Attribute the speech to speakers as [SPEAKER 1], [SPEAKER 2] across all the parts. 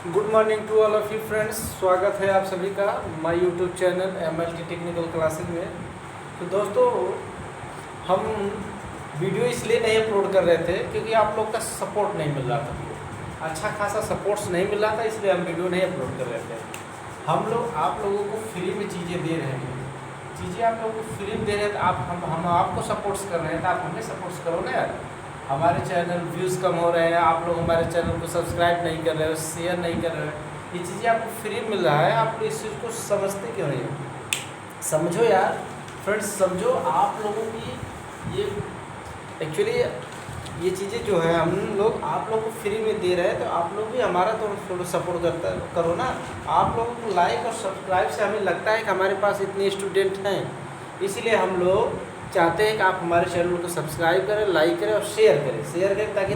[SPEAKER 1] Good morning to all of you friends. स्वागत है आप सभी का my YouTube channel MLT technical classes में। तो दोस्तों, हम वीडियो इसलिए नहीं अपलोड कर रहे थे क्योंकि आप लोग का सपोर्ट नहीं मिल रहा था। अच्छा खासा सपोर्ट्स नहीं मिल रहा था, इसलिए हम वीडियो नहीं अपलोड कर रहे थे। हम लोग आप लोगों को फ्री में चीज़ें दे रहे हैं, चीज़ें आप लोगों को फ्री में दे रहे हैं। तो हम आपको सपोर्ट्स कर रहे हैं, तो आप हमें सपोर्ट्स करो ना यार। हमारे चैनल व्यूज़ कम हो रहे हैं, आप लोग हमारे चैनल को सब्सक्राइब नहीं कर रहे हो, शेयर नहीं कर रहे हो। ये चीज़ें आपको फ्री मिल रहा है, आप लोग इस चीज़ को समझते क्यों नहीं हो? समझो यार फ्रेंड्स, समझो। आप लोगों की ये एक्चुअली ये चीज़ें जो है हम लोग आप लोगों को फ्री में दे रहे हैं, तो आप लोग भी हमारा थोड़ा सपोर्ट करो ना। आप लोगों को लाइक और सब्सक्राइब से हमें लगता है कि हमारे पास इतने स्टूडेंट हैं, इसीलिए हम लोग चाहते हैं कि आप हमारे चैनल को सब्सक्राइब करें, लाइक करें और शेयर करें ताकि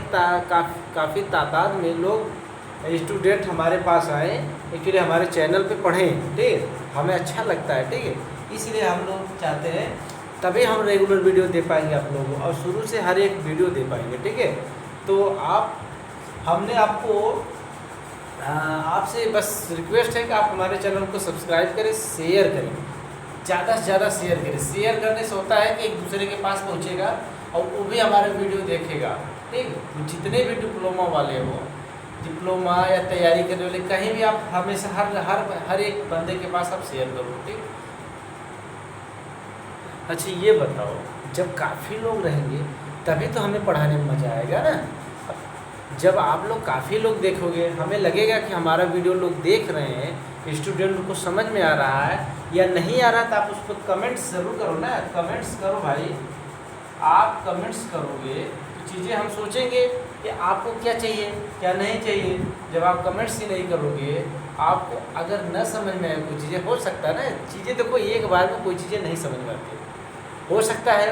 [SPEAKER 1] काफ़ी तादाद में लोग स्टूडेंट हमारे पास आए, एक्चुअली हमारे चैनल पे पढ़ें। ठीक है, हमें अच्छा लगता है, ठीक है, इसलिए हम लोग चाहते हैं, तभी हम रेगुलर वीडियो दे पाएंगे आप लोगों को, और शुरू से हर एक वीडियो दे पाएंगे। ठीक है, तो हमने आपको आपसे बस रिक्वेस्ट है कि आप हमारे चैनल को सब्सक्राइब करें, शेयर करें, ज़्यादा से ज़्यादा शेयर करें। शेयर करने से होता है कि एक दूसरे के पास पहुंचेगा और वो भी हमारे वीडियो देखेगा। ठीक, तो जितने भी डिप्लोमा वाले हो, डिप्लोमा या तैयारी करने वाले, कहीं भी आप हमेशा हर एक बंदे के पास आप शेयर करो। ठीक, अच्छा ये बताओ, जब काफ़ी लोग रहेंगे तभी तो हमें पढ़ाने में मज़ा आएगा ना। जब आप लोग काफ़ी लोग देखोगे, हमें लगेगा कि हमारा वीडियो लोग देख रहे हैं, स्टूडेंट को समझ में आ रहा है या नहीं आ रहा, तो आप उस पर कमेंट्स ज़रूर करो ना। कमेंट्स करो भाई, आप कमेंट्स करोगे तो चीज़ें हम सोचेंगे कि आपको क्या चाहिए क्या नहीं चाहिए। जब आप कमेंट्स ही नहीं करोगे, आपको अगर न समझ में आए कोई चीज़ें, हो सकता है ना चीज़ें, देखो एक बार में कोई चीज़ें नहीं समझ में आती, हो सकता है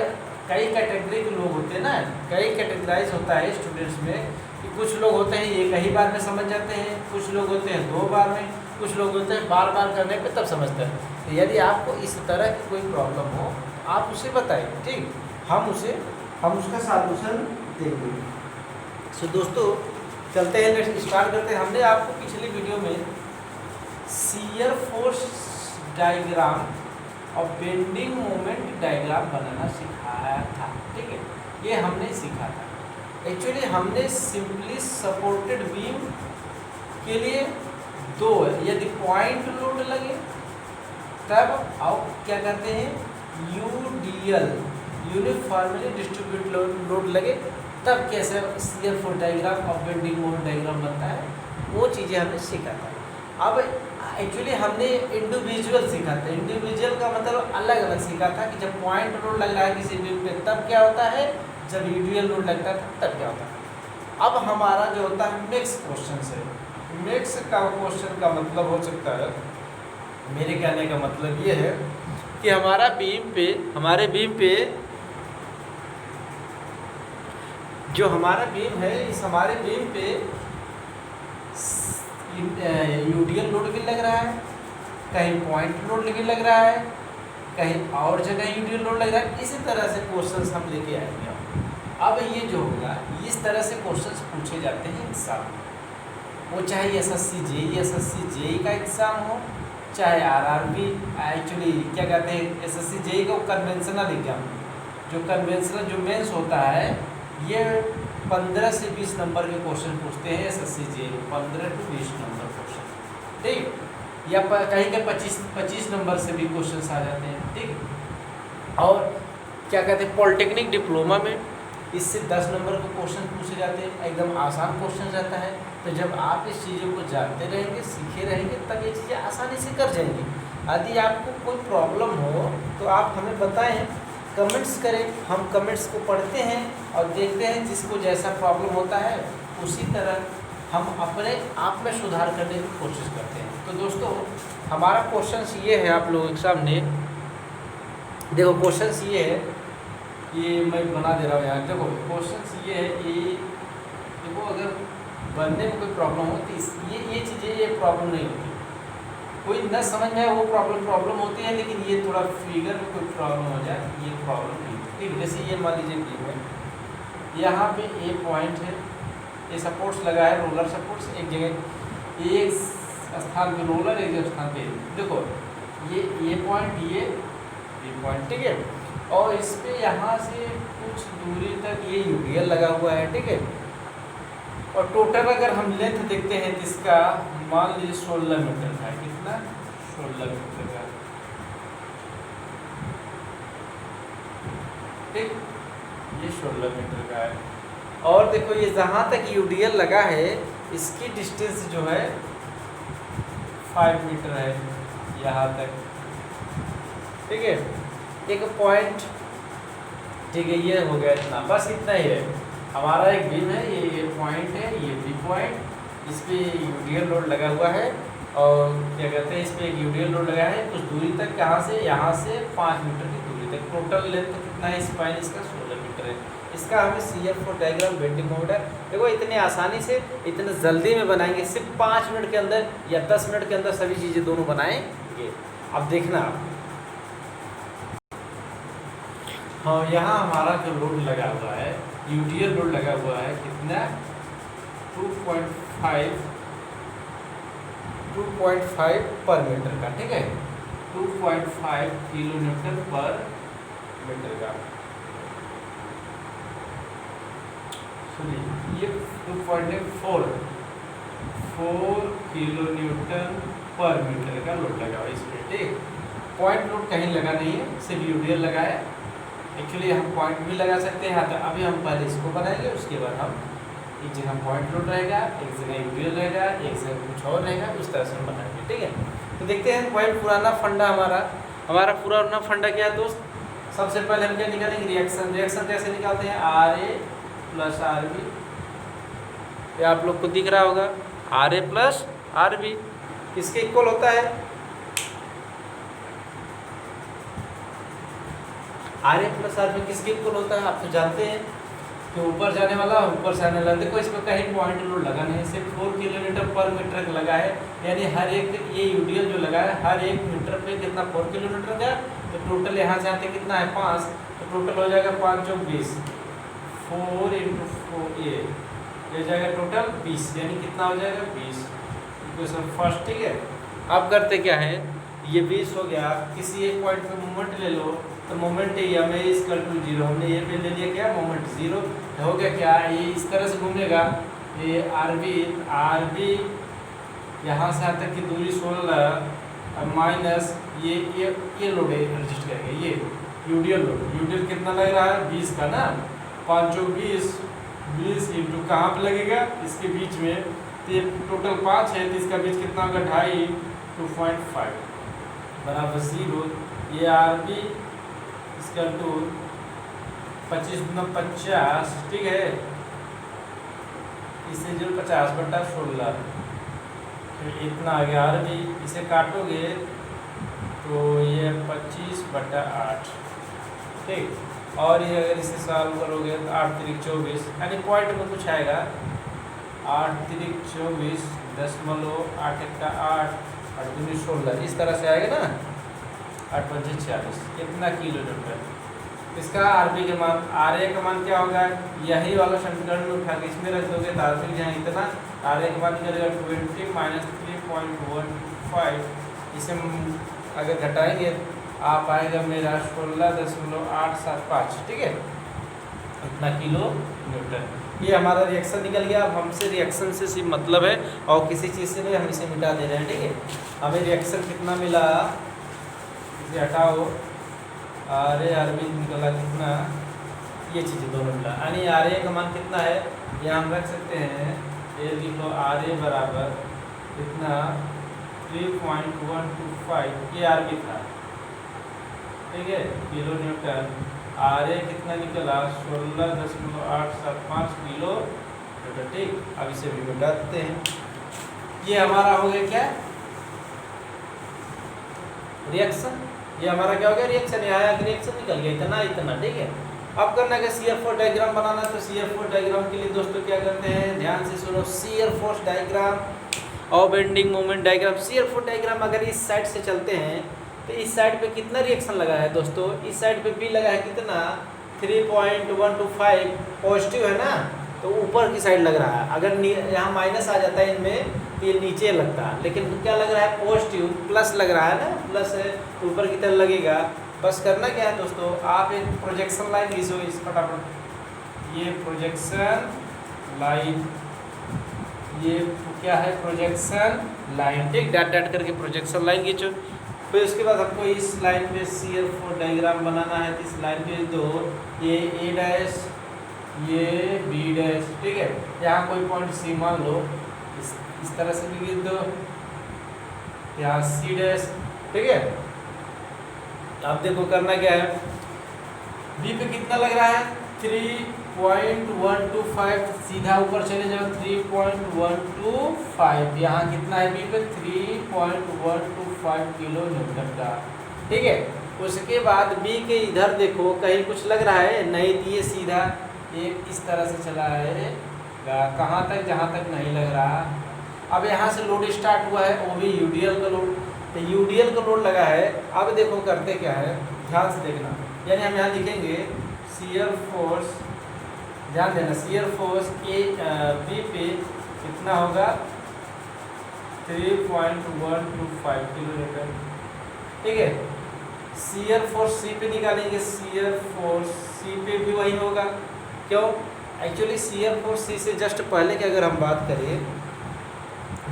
[SPEAKER 1] कई कैटेगरी के लोग होते हैं ना, कई कैटेगराइज होता है स्टूडेंट्स में कि कुछ लोग होते हैं एक ही बार में समझ जाते हैं, कुछ लोग होते हैं 2 बार में, कुछ लोग होते हैं बार बार करने पे तब समझते हैं। तो यदि आपको इस तरह की कोई प्रॉब्लम हो, आप उसे बताइए, ठीक, हम उसका सॉल्यूशन देंगे। सो दोस्तों, चलते हैं, नेक्स्ट स्टार्ट करते हैं। हमने आपको पिछली वीडियो में शियर फोर्स डायग्राम और बेंडिंग मोमेंट डायग्राम बनाना सिखाया था। ठीक है, ये हमने सीखा था। एक्चुअली हमने सिंपली सपोर्टेड बीम के लिए दो, यदि पॉइंट लोड लगे तब आप क्या करते हैं, यूडीएल यूनिफॉर्मली डिस्ट्रीब्यूट लोड लगे तब कैसे शियर फोर्स डायग्राम और बेंडिंग मोमेंट डायग्राम बनता है, वो चीज़ें हमने सीखा था। अब एक्चुअली हमने इंडिविजुअल सीखा था। इंडिविजुअल का मतलब अलग अलग सीखा था कि जब पॉइंट लोड लग रहा है किसी बीम पे तब क्या होता है, जब यूडीएल लोड लगता है तब क्या होता है। अब हमारा जो होता है नेक्स्ट क्वेश्चन से, नेक्स्ट का क्वेश्चन का मतलब हो सकता है, मेरे कहने का मतलब ये है कि हमारे बीम पे जो हमारा बीम है, इस हमारे बीम पे यूडीएल लोड भी लग रहा है, कहीं पॉइंट लोड भी लग रहा है, कहीं और जगह यूडीएल लोड लग रहा है। इसी तरह से क्वेश्चंस हम लेके आएंगे। अब ये जो होगा, इस तरह से क्वेश्चंस पूछे जाते हैं एग्जाम में, वो चाहे एसएससी जेई का एग्ज़ाम हो, चाहे आरआरबी, एक्चुअली क्या कहते हैं एसएससी जेई का कन्वेंशनल एग्जाम, जो कन्वेंशनल जो मेंस होता है, ये 15 से 20 नंबर के क्वेश्चन पूछते हैं SSC JE, 15 to 20 number question, ठीक, या कहीं के 25 नंबर से भी क्वेश्चन आ जाते हैं। ठीक, और क्या कहते हैं पॉलिटेक्निक डिप्लोमा में इससे 10 नंबर के क्वेश्चन पूछे जाते हैं, एकदम आसान क्वेश्चन रहता है। तो जब आप इस चीज़ों को जानते रहेंगे, सीखे रहेंगे, तब ये चीज़ें आसानी से कर जाएंगी। यदि आपको कोई प्रॉब्लम हो तो आप हमें बताएं, कमेंट्स करें, हम कमेंट्स को पढ़ते हैं और देखते हैं, जिसको जैसा प्रॉब्लम होता है उसी तरह हम अपने आप में सुधार करने की कोशिश करते हैं। तो दोस्तों, हमारा क्वेश्चन ये है आप लोगों के सामने, देखो क्वेश्चन ये है, ये मैं बना दे रहा हूँ यहाँ। देखो क्वेश्चन ये है कि देखो, अगर बनने में कोई प्रॉब्लम हो तो ये चीज़ें, ये प्रॉब्लम नहीं होती, कोई न समझ में आए वो प्रॉब्लम होती है, लेकिन ये थोड़ा फिगर में कोई प्रॉब्लम हो जाए, ये प्रॉब्लम नहीं होती। ठीक, जैसे ये मान लीजिए बीम है, यहाँ पे ए पॉइंट है, ये सपोर्ट्स लगा है, रोलर सपोर्ट्स एक जगह एक स्थान पे रोलर, एक स्थान पे देखो ये पॉइंट, ये पॉइंट, ठीक है। और इस पे यहाँ से कुछ दूरी तक ये यूडीएल लगा हुआ है, ठीक है। और टोटल अगर हम लेंथ देखते हैं तो इसका मान लीजिए 16 मीटर का है। कितना? 16 मीटर का, ठीक, ये 16 मीटर का है। और देखो ये जहाँ तक यूडीएल लगा है इसकी डिस्टेंस जो है 5 मीटर है यहाँ तक, ठीक है। एक पॉइंट, ठीक है, ये हो गया इतना, बस इतना ही है। हमारा एक बीम है, ये पॉइंट है, ये बी पॉइंट, इस पे यूडीएल लोड लगा हुआ है। और क्या कहते हैं, इस पे एक यूडीएल लोड लगा है कुछ दूरी तक, यहाँ से 5 मीटर की दूरी तक। टोटल लेंथ कितना है स्पाइन इसका? 16 मीटर है। इसका हमें CF4 डायग्राम बेंडिंग मोमेंट है। देखो इतने आसानी से, इतने जल्दी में बनाएंगे, सिर्फ 5 मिनट के अंदर या 10 मिनट के अंदर सभी चीज़ें दोनों बनाएंगे। अब देखना आप, हाँ, यहाँ हमारा जो लोड लगा हुआ है, यूडीएल लोड लगा हुआ है, कितना? 2.5 पर मीटर का, ठीक है। 2.5 किलो न्यूटन पर मीटर का। ये 2.4 किलो न्यूटन पर मीटर का लोड लगा हुआ है इस पर, ठीक। पॉइंट लोड कहीं लगा नहीं है, सिर्फ यूडीएल लगा है। एक्चुअली हम पॉइंट भी लगा सकते हैं, तो अभी हम पहले इसको बनाएंगे, उसके बाद हम एक जगह पॉइंट लोड रहेगा, एक जगह यूडीएल रहेगा, एक जगह कुछ और रहेगा, उस तरह से हम बनाएंगे, ठीक है। तो देखते हैं पॉइंट पुराना फंडा हमारा पुराना फंडा क्या है दोस्त? सबसे पहले हम क्या निकालेंगे? रिएक्शन कैसे निकालते हैं? RA प्लस RB, ये आप लोग को दिख रहा होगा, RA प्लस RB किसके इक्वल होता है? RA प्लस RB किसके इक्वल होता है? आप तो जानते हैं कि ऊपर जाने वाला ऊपर से आने वाला। देखो इसमें कहीं पॉइंट लोड लगा नहीं, सिर्फ 4 किलोमीटर पर मीटर लगा है। यानी हर एक, ये यूडीएल जो लगा है, हर एक मीटर पे कितना? 4 किलोमीटर का। तो टोटल यहाँ से आते कितना है? 5। तो टोटल हो जाएगा 5 चौक 20, 4 × 4 ये जाएगा टोटल 20, यानी कितना हो जाएगा? 20। इक्वेशन फर्स्ट, ठीक है। अब करते क्या है, ये 20 हो गया, किसी एक पॉइंट पे मोमेंट ले लो, तो मोमेंट हमें इसका 0, हमने ये पे ले लिया, क्या? मोमेंट 0 हो गया। क्या ये इस तरह से घूमेगा, ये RB यहाँ से यहाँ तक की दूरी 16 माइनस ये लोड एडजस्ट करेंगे, ये यूडीएल कितना लग रहा है? 20 का ना, 5 चौक 20 इंटू कहाँ पर लगेगा? इसके बीच में। तो ये टोटल 5 है, तो इसका बीच कितना होगा? 2.5, 2.5 बराबर 0। ये RB इसका 25 × 50, ठीक है। इससे जो 50/16, फिर इतना आ गया RB। इसे काटोगे तो ये 25/8, ठीक। और ये अगर इसे सॉल्व करोगे तो 8 × 24, यानी पॉइंट में कुछ आएगा 8 × 24 .8 × 8 8 × 16, इस तरह से आएगा ना, 8 × 5 = 40, कितना किलो न्यूटन। इसका RB के मान, RA का मान क्या होगा? यही वाला समीकरण में उठा के इसमें रख दोगे तो RB यहाँ इतना, RA का मान निकलेगा 20 - 3.15। इसे अगर घटाएंगे आप आएगा मेरा 16.875, ठीक है, इतना किलो न्यूटन। ये हमारा रिएक्शन निकल गया। अब हमसे रिएक्शन से सिर्फ मतलब है और किसी चीज़ से नहीं, हम इसे मिटा दे रहे हैं, ठीक है। हमें रिएक्शन कितना मिला, इसे हटाओ, RA RB निकला कितना, ये चीज़ें दोनों मिला, यानी RA का मान कितना है, ये हम रख सकते हैं। ये लिख लो, RA बराबर कितना? 3.125, ये RB था, ठीक है, किलो न्यूटन। RA कितना निकला? 16.875 किलो न्यूटन, ठीक। अब इसे भी मिटा देते हैं। ये हमारा हो गया क्या? रिएक्शन। ये हमारा क्या हो गया? रिएक्शन। यहाँ रिएक्शन निकल गया, इतना, ठीक है। अब करना है CF4 डायग्राम बनाना। तो CF4 डायग्राम के लिए दोस्तों क्या करते हैं, ध्यान से सुनो। शियर फोर्स डायग्राम और बेंडिंग मोमेंट डायग्राम। शियर4 डायग्राम अगर इस साइड से चलते हैं तो इस साइड पे कितना रिएक्शन लगा है दोस्तों? इस साइड पे भी लगा है कितना? 3.125 पॉजिटिव है ना, तो ऊपर की साइड लग रहा है। अगर यहाँ माइनस आ जाता है इनमें तो ये नीचे लगता है, लेकिन क्या लग रहा है पॉजिटिव प्लस लग रहा है ना, प्लस है ऊपर की तरफ लगेगा। बस करना क्या है दोस्तों, आप एक प्रोजेक्शन लाइन खींचो इस फटाफट, ये प्रोजेक्शन लाइन, ये क्या है प्रोजेक्शन लाइन, ठीक, डैट डैट करके प्रोजेक्शन लाइन खींचो। फिर उसके बाद हमको इस लाइन पे CL फोर डायग्राम बनाना है। तो इस लाइन पे दो, ये A डैश, ये B डैश, ठीक है। यहाँ कोई पॉइंट C मान लो, इस तरह से भी लिख दो, यहाँ C डैश, ठीक है। अब देखो करना क्या है, B पे कितना लग रहा है 3.125, सीधा ऊपर चले जाओ 3.125, यहाँ कितना है B पे 3.125 किलो न्यूटन का, ठीक है। उसके बाद B के इधर देखो कहीं कुछ लग रहा है नहीं, तो ये सीधा एक इस तरह से चला है कहाँ तक, जहाँ तक नहीं लग रहा। अब यहाँ से लोड स्टार्ट हुआ है, वो भी यूडीएल का लोड, तो यूडीएल का लोड लगा है। अब देखो करते क्या है, ध्यान से देखना, यानी हम यहाँ लिखेंगे शियर फोर्स, ध्यान देना, शियर फोर्स B पे कितना होगा 3.125 किलो न्यूटन, ठीक है। शियर फोर्स C पे निकालेंगे, शियर फोर्स C पे भी वही होगा, क्यों, एक्चुअली शियर फोर्स C से जस्ट पहले की अगर हम बात करें,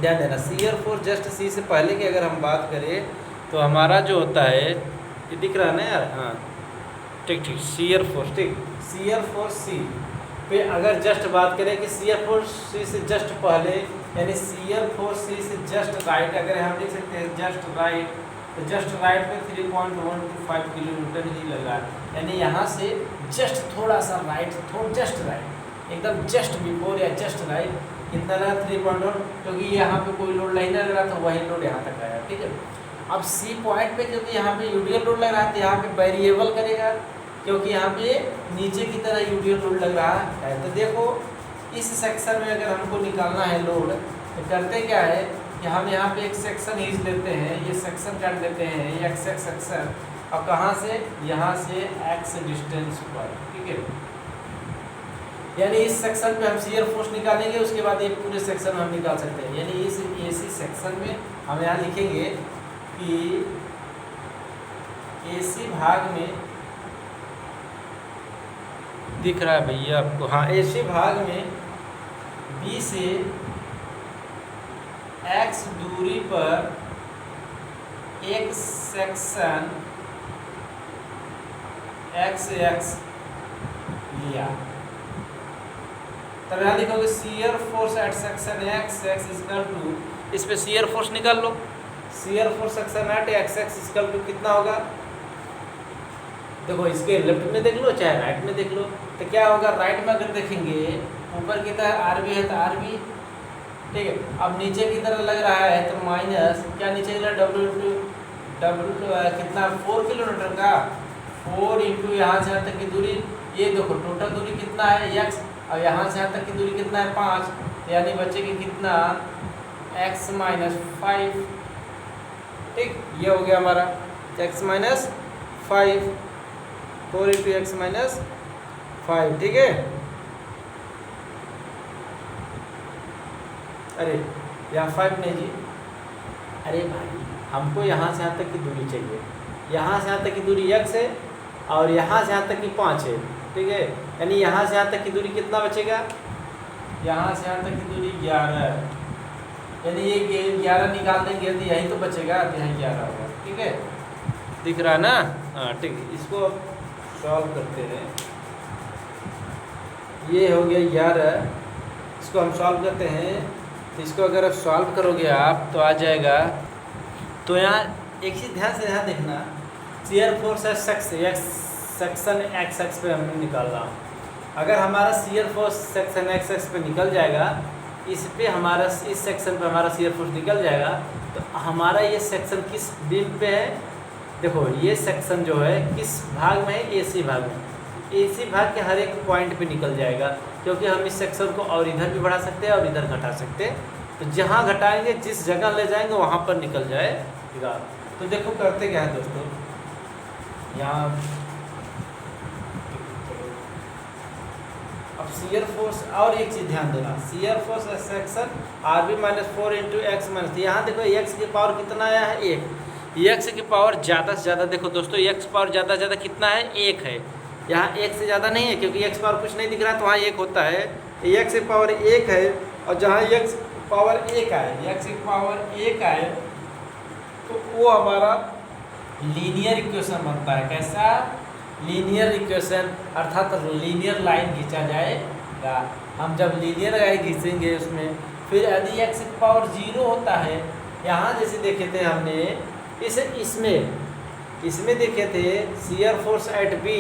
[SPEAKER 1] ध्यान देना, शियर फोर्स जस्ट C से पहले की अगर हम बात करें तो हमारा जो होता है, ये दिख रहा है ना यार, हाँ ठीक ठीक, शियर फोर्स, ठीक, शियर फोर्स C पे अगर जस्ट बात करें कि शियर फोर्स C से जस्ट पहले, यानी शियर फोर्स C से जस्ट राइट अगर हम लिख सकते हैं जस्ट राइट, तो जस्ट राइट पे 3.125 किलो न्यूटन ही लग रहा है, यानी यहाँ से जस्ट थोड़ा सा राइट, जस्ट राइट, एकदम जस्ट बिफोर या जस्ट राइट कितना लगा 3.1, क्योंकि यहाँ पे कोई लोड नहीं लग रहा था, वही लोड यहाँ तक आया, ठीक है। अब C पॉइंट पे क्योंकि यहाँ पे यूडीएल लोड लग रहा है, तो यहाँ पे वेरिएबल करेगा, क्योंकि यहाँ पे नीचे की तरह यूडीएल लोड लग रहा है। तो देखो इस सेक्शन में अगर हमको निकालना है लोड, तो करते क्या है कि हम यहाँ पे एक सेक्शन खींच लेते हैं, ये सेक्शन काट लेते हैं, ये एक्स सेक्शन, और कहाँ से, यहाँ से x डिस्टेंस पर, ठीक है। यानी इस सेक्शन पे हम शियर फोर्स निकालेंगे, उसके बाद ये पूरे सेक्शन में हम निकाल सकते हैं। यानी इस AC सेक्शन में हम यहाँ लिखेंगे कि AC भाग में, दिख रहा है भैया आपको, हाँ, AC भाग में B से x दूरी पर एक सेक्शन x लिया, तब यहाँ लिखोगे shear force at section x equal to, इस पे शियर फोर्स निकाल लो, shear force section at x equal to कितना होगा, देखो इसके लेफ्ट में देख लो चाहे राइट में देख लो, तो क्या होगा, राइट में अगर देखेंगे ऊपर की तरह RB है तो RB, ठीक है। अब नीचे की तरह लग रहा है तो माइनस, क्या नीचे की तरह W कितना 4 किलो न्यूटन का, 4 इंटू यहाँ से यहाँ तक की दूरी, ये देखो टोटल दूरी कितना है x, और यहाँ से यहाँ तक की दूरी कितना है 5, यानी बचेगी कितना x माइनस 5, ठीक, ये हो गया हमारा x minus 5, 4 into x minus 5, ठीक है। अरे यहाँ 5 नहीं जी, अरे भाई हमको यहाँ से यहाँ तक की दूरी चाहिए, यहाँ से यहाँ तक की दूरी x है और यहाँ से यहाँ तक की 5 है, ठीक है। यानी यहाँ से यहाँ तक की दूरी कितना बचेगा, यहाँ से यहाँ तक की दूरी 11 है, यानी ये 11 निकाल देंगे तो यही तो बचेगा, तो यहाँ 11 होगा, ठीक है, दिख रहा है ना, हाँ ठीक है। इसको सॉल्व करते हैं, ये हो गया 11, इसको हम सॉल्व करते हैं, तो इसको अगर आप सॉल्व करोगे आप तो आ जाएगा, तो यहाँ एक चीज़ ध्यान से यहाँ देखना, शियर फोर्स है सेक्शन x पे हमने निकालना, अगर हमारा शियर फोर्स सेक्शन x पे निकल जाएगा, इस पे हमारा, इस सेक्शन पे हमारा शियर फोर्स निकल जाएगा, तो हमारा ये सेक्शन किस बीम पे है, देखो ये सेक्शन जो है किस भाग में है, AC भाग में, AC भाग के हर एक पॉइंट पे निकल जाएगा, क्योंकि हम इस सेक्शन को और इधर भी बढ़ा सकते हैं और इधर घटा सकते हैं, तो जहाँ घटाएंगे जिस जगह ले जाएंगे वहाँ पर निकल जाएगा। तो देखो करते क्या है दोस्तों, यहाँ अब शियर फोर्स, और एक चीज़ ध्यान देना, shear force section R B minus 4 into x minus, यहाँ देखो एक्स की पावर कितना आया है 1, एक्स की पावर ज़्यादा से ज़्यादा, देखो दोस्तों एक्स पावर ज़्यादा से ज़्यादा कितना है 1 है, यहाँ 1 से ज़्यादा नहीं है क्योंकि एक्स पावर कुछ नहीं दिख रहा है तो वहाँ 1 होता है, एक्स की पावर 1 है, और जहाँ एक्स पावर 1 आए, एक्स की पावर 1 आए तो वो हमारा लीनियर इक्वेशन बनता है। कैसा? लीनियर इक्वेशन, अर्थात लीनियर लाइन खींचा जाएगा। हम जब लीनियर लाइन खींचेंगे उसमें, फिर यदि एक्स की पावर 0 होता है, यहाँ जैसे देखे थे हमने इसमें देखे थे shear force at B,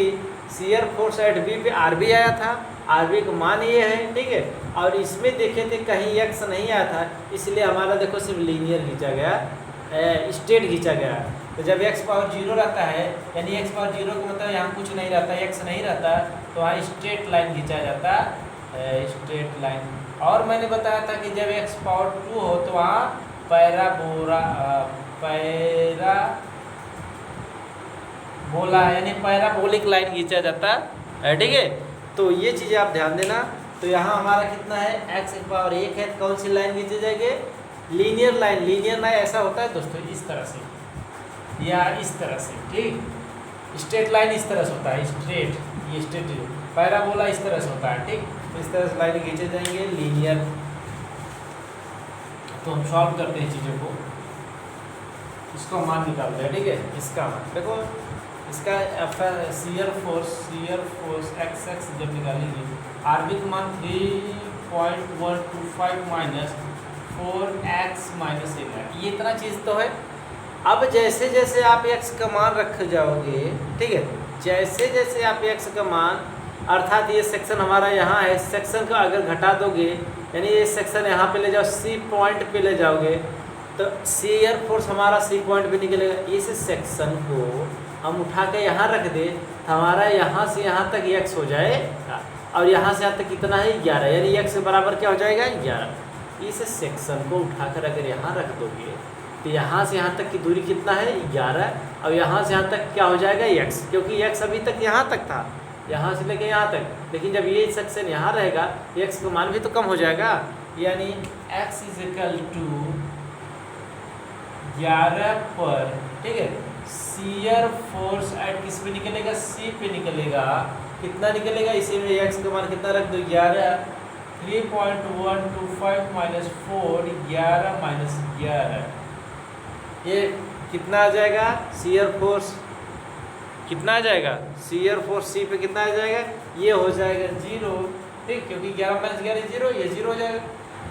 [SPEAKER 1] shear force at B पे आर बी आया था, आर बी का मान ये है, ठीक है। और इसमें देखे थे कहीं एक्स नहीं आया था, इसलिए हमारा देखो सिर्फ लीनियर खींचा गया, स्ट्रेट खींचा गया। तो जब एक्स पावर 0 रहता है, यानी एक्स पावर 0 का मतलब यहाँ कुछ नहीं रहता, एक्स नहीं रहता, तो वहाँ स्ट्रेट लाइन खींचा जाता है, स्ट्रेट लाइन। और मैंने बताया था कि जब एक्स पावर 2 हो तो वहाँ पैराबोला यानी पैराबोलिक लाइन खींचा जाता है, ठीक है। तो ये चीज़ें आप ध्यान देना। तो यहाँ हमारा कितना है, एक्स की पावर 1 है, कौन सी लाइन खींचे जाएंगे? Linear line. लीनियर लाइन ऐसा होता है दोस्तों, इस तरह से या इस तरह से, ठीक। स्ट्रेट लाइन इस तरह से होता है, स्ट्रेट, ये स्ट्रेट। पैराबोला इस तरह से होता है, ठीक। तो इस तरह से लाइन खींचे जाएंगे लीनियर। तो हम सॉल्व करते हैं चीज़ों को, इसको मान निकालते हैं, ठीक है। इसका मान देखो, इसका शियर फोर्स एक्स एक्स जब निकालेंगे, आर बी का मान 3.125 माइनस 4x माइनस 11, ये इतना चीज़ तो है। अब जैसे जैसे आप x का मान रख जाओगे, ठीक है, जैसे जैसे आप x का मान, अर्थात ये सेक्शन हमारा यहाँ है, सेक्शन का अगर घटा दोगे, यानी ये सेक्शन यहाँ पे ले जाओ, C पॉइंट पे ले जाओगे, तो शियर फोर्स हमारा C पॉइंट पे निकलेगा। इस सेक्शन को हम उठा के यहाँ रख दे, तो हमारा यहाँ से यहाँ तक x हो जाएगा, और यहाँ से यहाँ तक कितना है 11, यानी x के बराबर क्या हो जाएगा 11। इस सेक्शन को उठाकर अगर यहाँ रख दोगे तो यहाँ से यहाँ तक की दूरी कितना है 11, और यहाँ से यहाँ तक क्या हो जाएगा x, क्योंकि x अभी तक यहाँ तक था, यहाँ से लेके यहाँ तक, लेकिन जब ये सेक्शन यहाँ रहेगा x का मान भी तो कम हो जाएगा, यानी x इज इक्वल टू 11 पर, ठीक है। शियर फोर्स एट किस पे निकलेगा? C पे निकलेगा। कितना निकलेगा? इसी में x का मान कितना रख दो 11, 3.125 माइनस 4, 11 माइनस 11, ये कितना आ जाएगा? शियर फोर्स कितना आ जाएगा? शियर फोर्स C पे कितना आ जाएगा? ये हो जाएगा 0, ठीक, क्योंकि 11 माइनस 11 0, ये 0 हो जाएगा।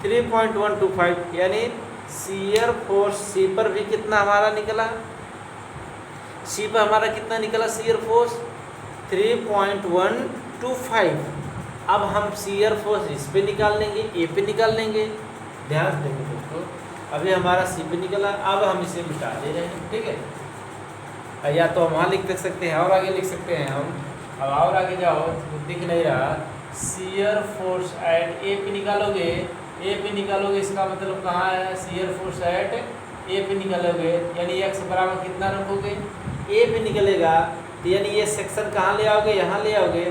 [SPEAKER 1] 3.125, यानी शियर फोर्स C पर भी कितना हमारा निकला? C पर हमारा कितना निकला शियर फोर्स? 3.125। अब हम शियर फोर्स इस पे निकाल लेंगे, ए पे निकाल लेंगे। ध्यान से देखो दोस्तों, अभी हमारा C पे निकला, अब हम इसे मिटा दे रहे हैं, ठीक है। या तो हम वहाँ लिख सकते हैं और आगे लिख सकते हैं हम। अब और आगे जाओ तो दिख नहीं रहा, शियर फोर्स एट ए पे निकालोगे, ए पे निकालोगे, इसका मतलब कहाँ है? शियर फोर्स एट ए पे निकालोगे, यानी x बराबर कितना रखोगे? ए पे निकलेगा, तो यानी ये सेक्शन कहाँ ले आओगे? यहाँ ले आओगे।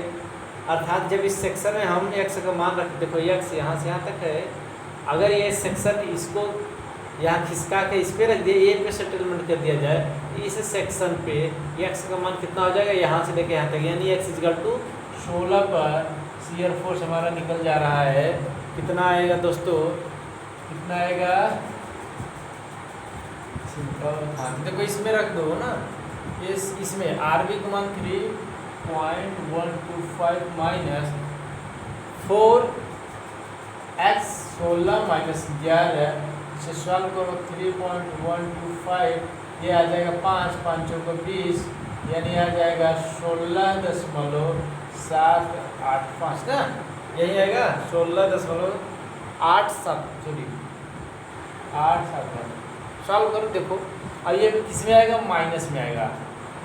[SPEAKER 1] अर्थात जब इस सेक्शन में हम x का मान रख, देखो x यहाँ से यहाँ तक है, अगर ये सेक्शन इसको यहाँ खिसका के इस पे रख दिया, ए पे सेटलमेंट कर दिया जाए, इस सेक्शन पे x का मान कितना हो जाएगा? यहाँ से लेके यहाँ तक, यानी x इक्वल टू 16 पर शियर फोर्स हमारा निकल जा रहा है। कितना आएगा दोस्तों? कितना आएगा? सिंपल, हाँ देखो इसमें रख दो ना, इसमें आर बी का मान 3.125 माइनस 4x 16 माइनस 11, इसे सॉल्व करो, 3.125, ये आ जाएगा 5, 5 को 20, यानी आ जाएगा 16.785 ना, यही आएगा 16.87, सॉरी 87। सॉल्व करो, देखो अब ये किस में आएगा? माइनस में आएगा,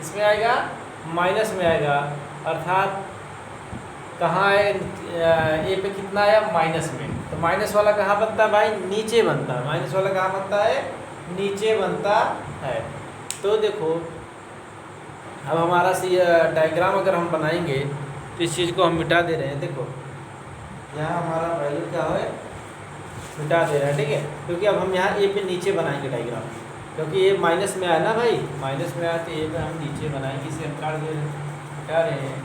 [SPEAKER 1] इसमें आएगा माइनस में आएगा, अर्थात कहाँ है? ए पे कितना आया? माइनस में। तो माइनस वाला कहाँ बनता है भाई? नीचे बनता है। माइनस वाला कहाँ बनता है? नीचे बनता है। तो देखो अब हमारा डायग्राम अगर हम बनाएंगे तो इस चीज़ को हम मिटा दे रहे हैं। देखो यहाँ हमारा वैल्यू क्या है, मिटा दे रहा है, ठीक है। क्योंकि अब हम यहाँ ए पे नीचे बनाएंगे डायग्राम, क्योंकि ये माइनस में आया ना भाई, माइनस में आया तो ए पे हम नीचे बनाएंगे, इसे हम काट दे रहे हटा रहे हैं।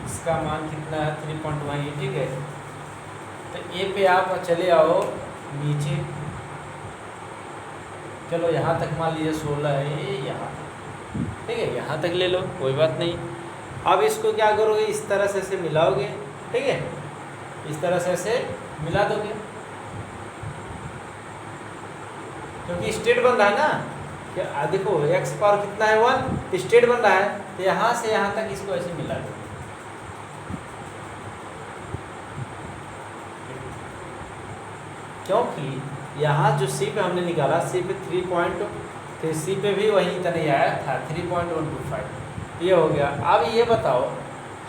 [SPEAKER 1] इसका मान कितना है 3.1, ठीक है। तो ए पे आप चले आओ नीचे, चलो यहाँ तक मान लीजिए 16 है यहाँ, ठीक है, यहाँ तक ले लो, कोई बात नहीं। अब इसको क्या करोगे, इस तरह से ऐसे मिलाओगे, ठीक है, इस तरह से ऐसे मिला दोगे, क्योंकि स्टेट बन रहा है ना, क्या देखो एक्स पावर कितना है 1, स्टेट बन रहा है, तो यहाँ से यहाँ तक इसको ऐसे मिला दो। क्योंकि यहाँ जो सी पे हमने निकाला, सी पे 3 सी पे भी वही इतना ही आया था 3.125, ये हो गया। अब ये बताओ,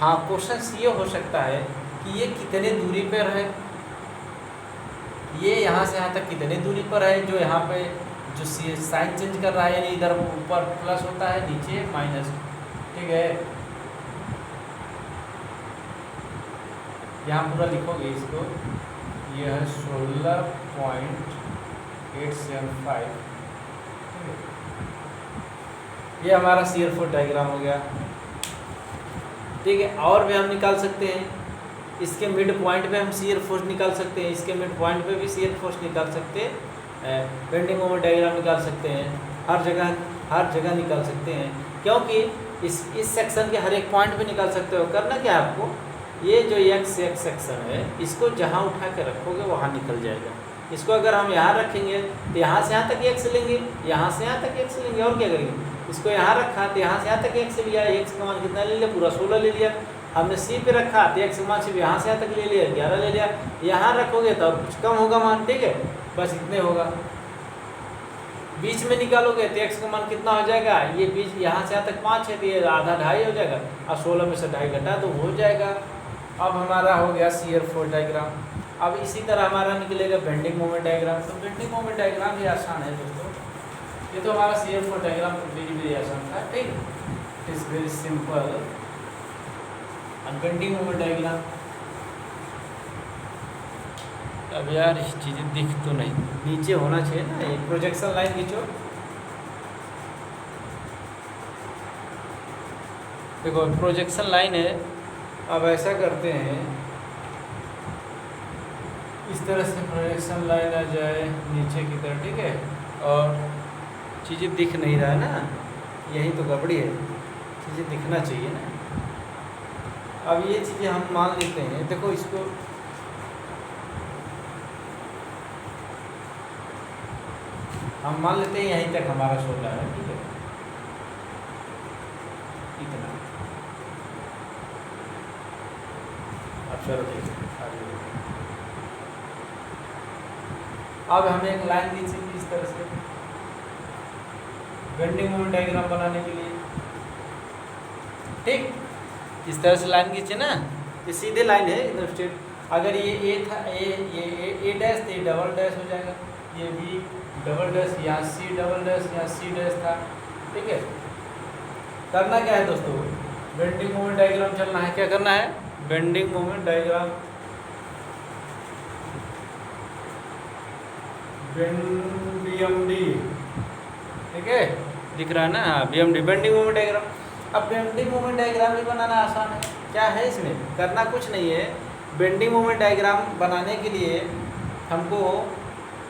[SPEAKER 1] हाँ क्वेश्चन ये हो सकता है कि ये कितने दूरी पर है, ये यहाँ से यहाँ तक कितने दूरी पर है, जो यहाँ पे जो साइन चेंज कर रहा है, यानी इधर ऊपर प्लस होता है नीचे माइनस, ठीक है। यहाँ पूरा लिखोगे इसको, ये है 16.875, ये हमारा शियर फोर्स डायग्राम हो गया, ठीक है। और भी हम निकाल सकते हैं, इसके मिड पॉइंट पे हम शियर फोर्स निकाल सकते हैं, इसके मिड पॉइंट पे भी शियर फोर्स निकाल सकते हैं, बेंडिंग मोमेंट डायग्राम निकाल सकते हैं, हर जगह निकाल सकते हैं, क्योंकि इस सेक्शन के हर एक पॉइंट पे निकाल सकते हो। करना क्या है आपको, ये जो एक्स सेक्शन है, इसको जहाँ उठा के रखोगे वहाँ निकल जाएगा। इसको अगर हम यहाँ रखेंगे तो यहाँ से यहाँ तक एक्स लेंगे, यहाँ से यहाँ तक एक्स लेंगे, और क्या करेंगे, इसको यहाँ रखा तो यहाँ से यहाँ तक एक्स लिया, एक्स का मान कितना ले लिया, पूरा 16 ले लिया। हमने सी पे रखा तो एक्स का मान सिर्फ यहाँ से यहाँ तक ले लिया, 11 ले लिया। यहाँ रखोगे तो कुछ कम होगा मान, ठीक है, बस इतने होगा। बीच में निकालोगे तो एक्स का मान कितना हो जाएगा, ये बीच यहाँ से यहाँ तक 5 है तो ये आधा 2.5 हो जाएगा, और 16 में से 2.5 घटा तो हो जाएगा। अब हमारा हो गया शियर फोर्स डायग्राम। अब इसी तरह हमारा निकलेगा बेंडिंग मोमेंट डायग्राम। तो बेंडिंग मोमेंट डायग्राम भी आसान है दोस्तों, ये तो हमारा शियर फोर्स डायग्राम वेरी आसान था, ठीक, it is very simple. Bending moment diagram, अब यार इस चीज़ें दिख तो नहीं, नीचे होना चाहिए ना, ये प्रोजेक्शन लाइन खींचो, देखो प्रोजेक्शन लाइन है। अब ऐसा करते हैं, इस तरह से प्रोजेक्शन लाइन आ जाए नीचे की तरफ, ठीक है, और चीज़ें दिख नहीं रहा है ना, यही तो गड़बड़ी है, चीज़ें दिखना चाहिए ना। अब ये चीज़ें हम मान लेते हैं, देखो इसको हम मान लेते हैं यहीं तक हमारा 16 है, ठीक है, इतना। अब चलो ठीक है, अब हमें एक लाइन खींचेंगे इस तरह से बेंडिंग मोमेंट डायग्राम बनाने के लिए, ठीक, इस तरह से लाइन खींचे ना, ये सीधे लाइन है एकदम स्ट्रेट। अगर ये ए था, ये डैश तो ये डबल डैश हो जाएगा, ये बी डबल डैश, यहाँ सी डबल डैश, यहाँ सी डैश था, ठीक है। करना क्या है दोस्तों, बेंडिंग मोमेंट डायग्राम चलना है, क्या करना है, बेंडिंग मोमेंट डायग्राम, BMD, ठीक है, दिख रहा है ना, BMD बेंडिंग मोमेंट डायग्राम। अब बेंडिंग मोमेंट डायग्राम भी बनाना आसान है, क्या है इसमें, करना कुछ नहीं है। बेंडिंग मोमेंट डायग्राम बनाने के लिए हमको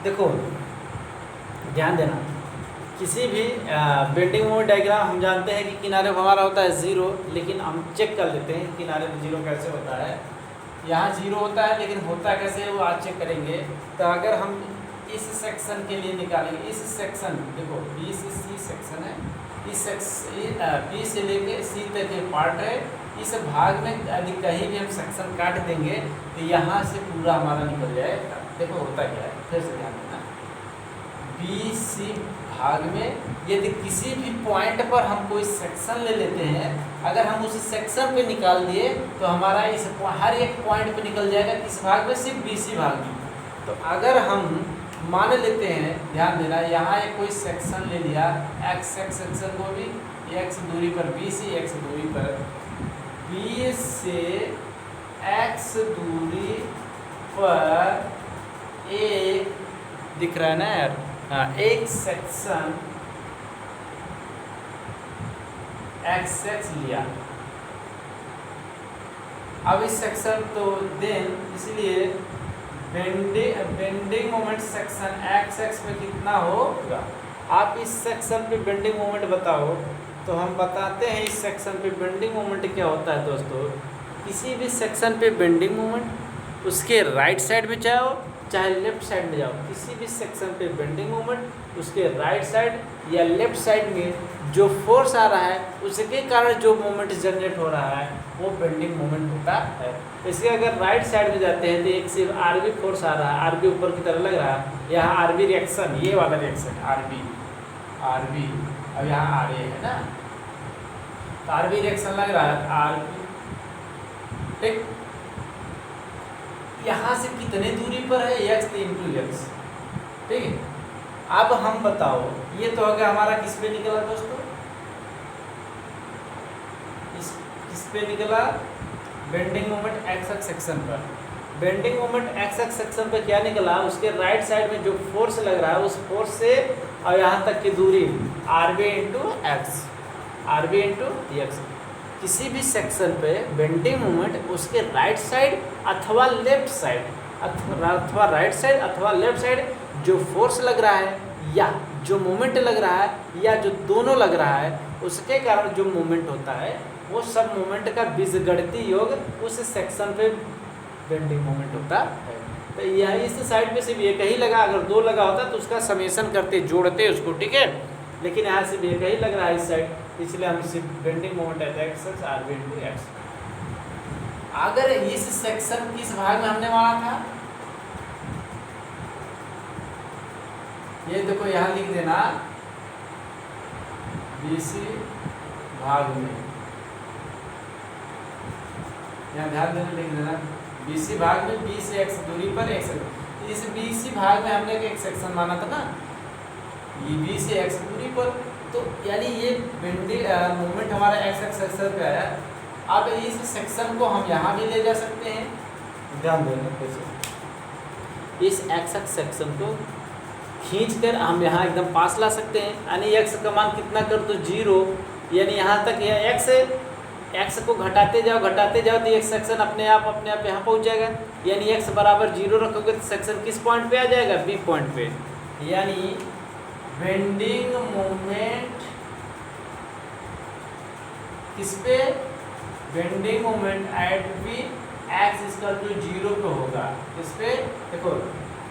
[SPEAKER 1] देखो ध्यान देना, किसी भी बेंडिंग मोमेंट डायग्राम हम जानते हैं कि किनारे पर हमारा होता है 0, लेकिन हम चेक कर लेते हैं किनारे पर 0 कैसे होता है। यहाँ 0 होता है, लेकिन होता कैसे है वो आज चेक करेंगे। तो अगर हम इस सेक्शन के लिए निकालेंगे, इस सेक्शन देखो बी से सी सेक्शन है, इस बी से लेके सी तक के पार्ट है, इस भाग में यदि कहीं भी हम सेक्शन काट देंगे तो यहाँ से पूरा हमारा निकल जाएगा। देखो होता क्या है, फिर से ध्यान देना, बी सी भाग में यदि किसी भी पॉइंट पर हम कोई सेक्शन ले लेते हैं, अगर हम उस सेक्शन पे निकाल दिए तो हमारा इस हर एक पॉइंट पे निकल जाएगा, किस भाग में, सिर्फ बी सी भाग में। तो अगर हम मान लेते हैं, ध्यान देना, यहाँ एक कोई सेक्शन ले लिया, एक्स सेक्शन को भी एक्स दूरी पर बी से, एक्स दूरी पर बी से एक्स दूरी पर एक दिख रहा है ना यार, हाँ, एक सेक्शन एक्स लिया। अब इस सेक्शन तो देन इसलिए बेंडिंग मोमेंट सेक्शन एक्स पे कितना होगा। आप इस सेक्शन पे बेंडिंग मोमेंट बताओ, तो हम बताते हैं इस सेक्शन पे बेंडिंग मोमेंट क्या होता है दोस्तों। किसी भी सेक्शन पे बेंडिंग मोमेंट उसके राइट साइड में जाओ चाहे लेफ्ट साइड में जाओ, किसी भी सेक्शन पे बेंडिंग मोमेंट उसके राइट साइड या लेफ्ट साइड में जो फोर्स आ रहा है उसके कारण जो मोमेंट जनरेट हो रहा है वो बेंडिंग मोमेंट होता है। इसके अगर राइट साइड में जाते हैं तो एक सिर्फ आरबी फोर्स आ रहा है, आरबी ऊपर की तरह लग रहा है, यहाँ आरबी रिएक्शन, ये वाला रिएक्शन आरबी, अब यहाँ आर ए है ना, तो आरबी रिएक्शन लग रहा है आरबी, ठीक। यहाँ से कितने दूरी पर है, एक्स इंटू एक्स, ठीक है। अब हम बताओ, ये तो हो गया हमारा किस पे निकला दोस्तों, किस पे निकला, bending moment X X section पर। Bending moment X X section पर क्या निकला, उसके राइट साइड में जो फोर्स लग रहा है उस फोर्स से और यहाँ तक की दूरी RB into x, RB into x. किसी भी सेक्शन पे बेंडिंग मोमेंट उसके राइट साइड अथवा लेफ्ट साइड अथवा राइट साइड अथवा लेफ्ट साइड जो फोर्स लग रहा है या जो मोमेंट लग रहा है या जो दोनों लग रहा है उसके कारण जो मोमेंट होता है वो सब मोमेंट का बीजगणितीय योग उस सेक्शन पे बेंडिंग मोमेंट होता है। तो यह इस साइड पे सिर्फ एक ही लगा, अगर दो लगा होता तो उसका समेशन करते जोड़ते उसको, ठीक है। लेकिन यहाँ सिर्फ एक ही लग रहा है इस साइड, इसलिए हम सिर्फ बेंडिंग मोमेंट है एक्स आरबी इंटू एक्स। अगर इस सेक्शन किस भाग में हमने मारा था, ये देखो यहाँ लिख देना बीसी भाग में, यहाँ ध्यान देना लिख देना बीसी भाग में, बी से एक्स दूरी पर एक्स। इस बीसी भाग में हमने एक सेक्शन माना था ना, ये बी से एक्स दूरी पर, तो यानी ये बेंडिंग मोमेंट हमारा एक्स एक्स सेक्शन पे आया। अब इस सेक्शन को हम यहाँ भी ले जा सकते हैं, ध्यान देना कैसे, इस एक्स एक्स सेक्शन को खींचकर हम यहाँ एकदम पास ला सकते हैं, यानी एक्स का मान कितना कर दो 0, यानी यहाँ तक यह एक्स को घटाते जाओ तो ये सेक्शन अपने आप यहाँ पहुँच जाएगा। यानी एक्स बराबर 0 रखोगे तो सेक्शन किस पॉइंट पे आ जाएगा, बी पॉइंट पे। यानी बेंडिंग मोमेंट किस पे, bending moment at B x equal to 0 पे होगा। किस पे, देखो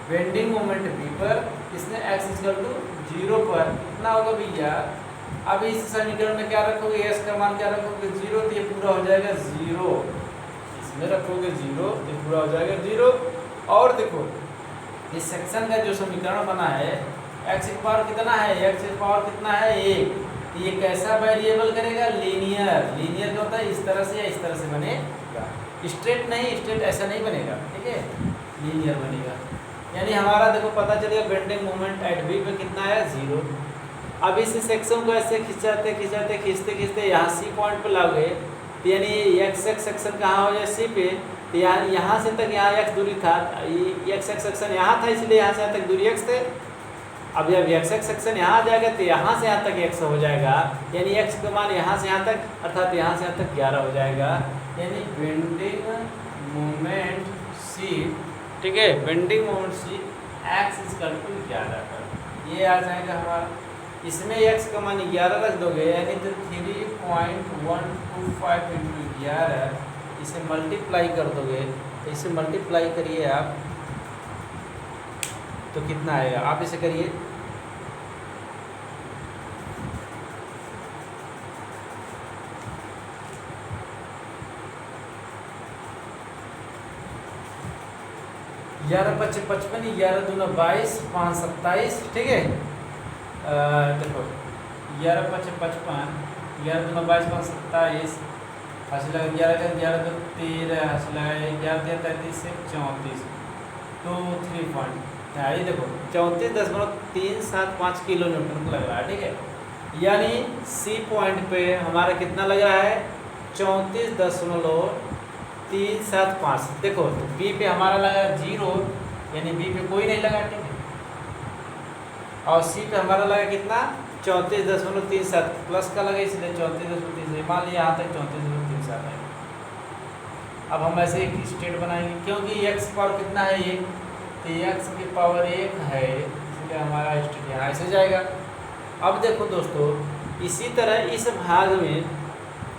[SPEAKER 1] बेंडिंग मोमेंट बी पर, इसने एक्स इक्वल टू 0 पर कितना होगा भैया। अब इस समीकरण में क्या रखोगे, एस का मान क्या रखोगे 0, तो ये पूरा हो जाएगा 0, इसमें रखोगे 0 तो पूरा हो जाएगा 0। और देखो इस सेक्शन का जो समीकरण बना है, एक्स की पावर कितना है, एक्स की पावर कितना है 1, तो ये कैसा वेरिएबल करेगा, लीनियर। लीनियर क्या होता है, इस तरह से या इस तरह से बनेगा, स्ट्रेट नहीं, स्ट्रेट ऐसा नहीं बनेगा, ठीक है, लीनियर बनेगा। यानी हमारा देखो पता चलेगा बेंडिंग मोमेंट एट बी पे कितना है 0। अब इस सेक्शन को ऐसे खींचते यहाँ सी पॉइंट पे लाओगे, तो यानी एक्स एक्स सेक्शन कहाँ हो जाए, सी पे, तो यहाँ से तक यहाँ एक्स दूरी था, एक्स एक्स सेक्शन यहाँ था, इसलिए यहाँ से यहाँ तक दूरी एक्स थे। अब जब एक्स एक्स सेक्शन यहाँ आ जाएगा तो यहाँ से यहाँ तक एक्स हो जाएगा, यानी एक्स का मान यहाँ से यहाँ तक अर्थात यहाँ से यहाँ तक 11 हो जाएगा। यानी बेंडिंग मोमेंट सी, ठीक है, bending moment C x equal to 11 पर ये आ जाएगा हमारा। इसमें एक्स का मान 11 रख दोगे, यानी तो 3.125 इंटू 11, इसे मल्टीप्लाई कर दोगे, इसे मल्टीप्लाई करिए आप तो कितना आएगा, आप इसे करिए, ग्यारह 5 55, 11 दूना 22, 5 27, ठीक है। देखो 11 5 55, 11 दूना 22, 5 27, हासिल लगा 11 का 11 तो 13, हासिल लगा 11 33 से 34, तो 3 पॉइंट ये देखो 34.375 किलो न्यूटन लग रहा है, ठीक है। यानी सी पॉइंट पे हमारा कितना लग रहा है 34.375 375। देखो तो बी पे हमारा लगा 0, यानी बी पे कोई नहीं लगा, ठीक है। और सी पे हमारा लगा कितना 34.37, प्लस का लगा इसलिए 34.37, मान लिया यहाँ तक 34.37 है। अब हम ऐसे एक स्टेट बनाएंगे, क्योंकि x पावर कितना है 1, तो x की पावर 1 है, इसलिए हमारा स्टेट यहाँ ऐसे जाएगा। अब देखो दोस्तों, इसी तरह इस भाग में,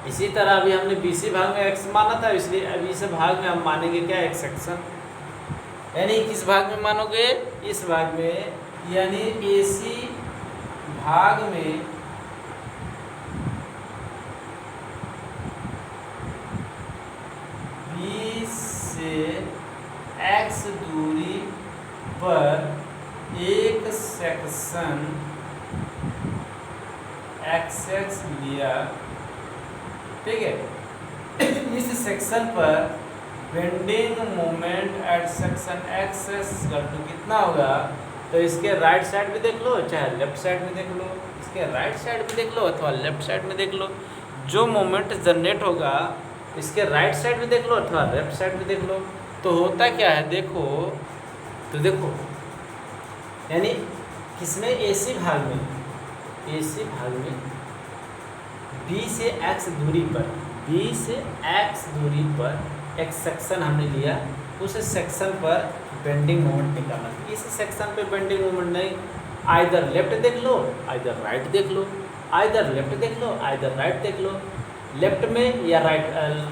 [SPEAKER 1] इसी तरह अभी हमने BC भाग में x माना था, इसलिए अभी इस भाग में हम मानेंगे क्या, x सेक्शन। यानी किस भाग में मानोगे, इस भाग में, यानी AC भाग में B से x दूरी पर एक सेक्शन XX लिया, ठीक है। इस सेक्शन पर bending moment at section x x कितना होगा, तो इसके राइट साइड में देख लो चाहे लेफ्ट साइड में देख लो, इसके राइट साइड में देख लो अथवा लेफ्ट साइड में देख लो, जो मोमेंट जनरेट होगा इसके राइट साइड में देख लो अथवा लेफ्ट साइड में देख लो, तो होता क्या है देखो, तो देखो यानी किसमें, AC भाग में, AC भाग में B से x दूरी पर, B से x दूरी पर एक सेक्शन हमने लिया, उस सेक्शन पर बेंडिंग मोमेंट निकालना। इस सेक्शन पे बेंडिंग मोमेंट नहीं, आइदर लेफ्ट देख लो आइदर राइट देख लो, आइदर लेफ्ट देख लो आइदर राइट देख लो, लेफ्ट में या राइट,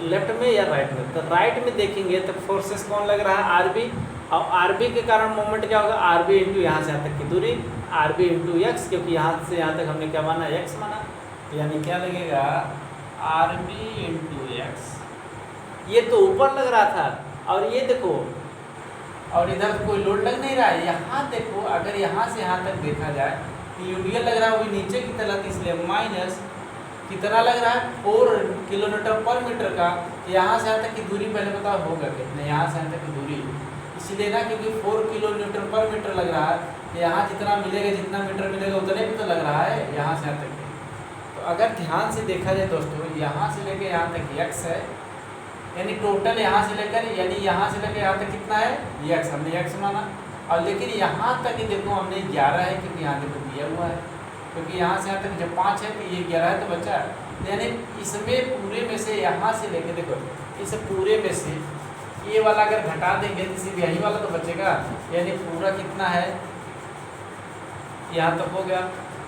[SPEAKER 1] लेफ्ट में या राइट में। तो राइट में देखेंगे तो फोर्सेस कौन लग रहा है, RB, और RB के कारण मोमेंट क्या होगा, RB इंटू यहाँ से यहाँ तक की दूरी, RB इंटू x, क्योंकि यहाँ से यहाँ तक हमने क्या माना, x माना, तो यानी क्या लगेगा, RB इंटू x। ये तो ऊपर लग रहा था, और ये देखो, और इधर तो कोई लोड लग नहीं रहा है। यहाँ देखो, अगर यहाँ से यहाँ तक देखा जाए तो यूडीएल लग रहा है वो नीचे की तरफ, इसलिए माइनस कितना लग रहा है, 4 किलोमीटर पर मीटर का। यहाँ से यहाँ तक की दूरी पहले बताओ होगा कितने, यहाँ से यहाँ तक की दूरी, इसलिए ना क्योंकि 4 किलोमीटर पर मीटर लग रहा है, तो यहाँ जितना मिलेगा, जितना मीटर मिलेगा उतने भी तो लग रहा है यहाँ से यहाँ तक। तो अगर ध्यान से देखा जाए दोस्तों, यहाँ से लेकर यहाँ तक x है, यानी टोटल यहाँ से लेकर, यानी यहाँ से लेकर यहाँ तक कितना है, x, हमने x माना। और लेकिन यहाँ तक देखो हमने 11 है, क्योंकि यहाँ देखो दिया हुआ है, क्योंकि यहाँ से यहाँ तक जब 5 है तो ये 11 है तो बचा। यानी इसमें पूरे में से यहाँ से लेके देखो, इस पूरे में से ये वाला अगर घटा देंगे तो सिर्फ यही वाला तो बचेगा, यानी पूरा कितना है, यहाँ तक हो गया।